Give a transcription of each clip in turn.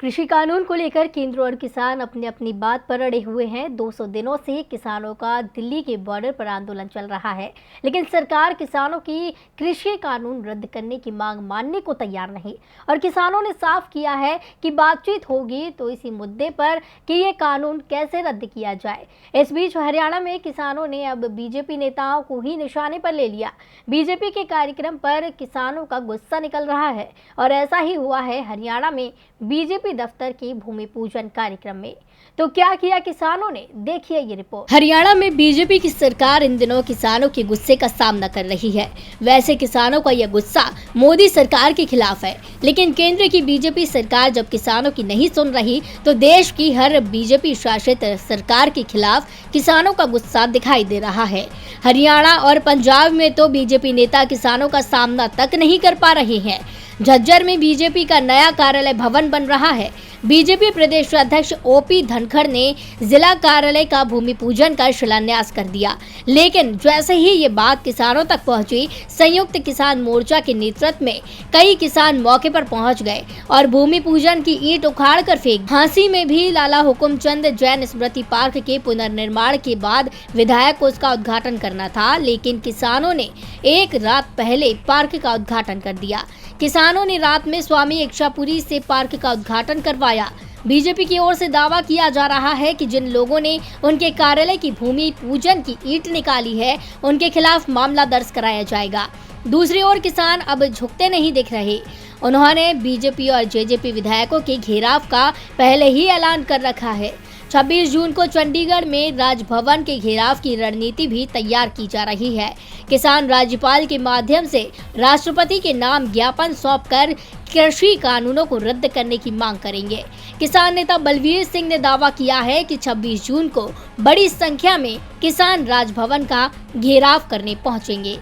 कृषि कानून को लेकर केंद्र और किसान अपनी अपनी बात पर अड़े हुए हैं। 200 दिनों से किसानों का दिल्ली के बॉर्डर पर आंदोलन चल रहा है, लेकिन सरकार किसानों की कृषि कानून रद्द करने की मांग मानने को तैयार नहीं। और किसानों ने साफ किया है कि बातचीत होगी तो इसी मुद्दे पर कि ये कानून कैसे रद्द किया जाए। इस बीच हरियाणा में किसानों ने अब बीजेपी नेताओं को ही निशाने पर ले लिया। बीजेपी के कार्यक्रम पर किसानों का गुस्सा निकल रहा है और ऐसा ही हुआ है हरियाणा में बीजेपी दफ्तर की भूमि पूजन कार्यक्रम में। तो क्या किया किसानों ने, देखिए ये रिपोर्ट। हरियाणा में बीजेपी की सरकार इन दिनों किसानों के गुस्से का सामना कर रही है। वैसे किसानों का यह गुस्सा मोदी सरकार के खिलाफ है, लेकिन केंद्र की बीजेपी सरकार जब किसानों की नहीं सुन रही तो देश की हर बीजेपी शासित सरकार के खिलाफ किसानों का गुस्सा दिखाई दे रहा है। हरियाणा और पंजाब में तो बीजेपी नेता किसानों का सामना तक नहीं कर पा रहे हैं। झज्जर में बीजेपी का नया कार्यालय भवन बन रहा है। बीजेपी प्रदेश अध्यक्ष ओपी धनखड़ ने जिला कार्यालय का भूमि पूजन कर शिलान्यास कर दिया, लेकिन जैसे ही ये बात किसानों तक पहुंची, संयुक्त किसान मोर्चा के नेतृत्व में कई किसान मौके पर पहुंच गए और भूमि पूजन की ईंट उखाड़ कर फेंक। झांसी में भी लाला हुकुमचंद जैन स्मृति पार्क के पुनर्निर्माण के बाद विधायक को उसका उद्घाटन करना था, लेकिन किसानों ने एक रात पहले पार्क का उद्घाटन कर दिया। किसानों ने रात में स्वामी इच्छापुरी से पार्क का उद्घाटन करवाया। बीजेपी की ओर से दावा किया जा रहा है कि जिन लोगों ने उनके कार्यालय की भूमि पूजन की ईंट निकाली है, उनके खिलाफ मामला दर्ज कराया जाएगा। दूसरी ओर किसान अब झुकते नहीं दिख रहे। उन्होंने बीजेपी और जेजेपी विधायकों के घेराव का पहले ही ऐलान कर रखा है। 26 जून को चंडीगढ़ में राजभवन के घेराव की रणनीति भी तैयार की जा रही है। किसान राज्यपाल के माध्यम से राष्ट्रपति के नाम ज्ञापन सौंपकर कृषि कानूनों को रद्द करने की मांग करेंगे। किसान नेता बलवीर सिंह ने दावा किया है कि 26 जून को बड़ी संख्या में किसान राजभवन का घेराव करने पहुंचेंगे।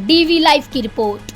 डीवी लाइव की रिपोर्ट।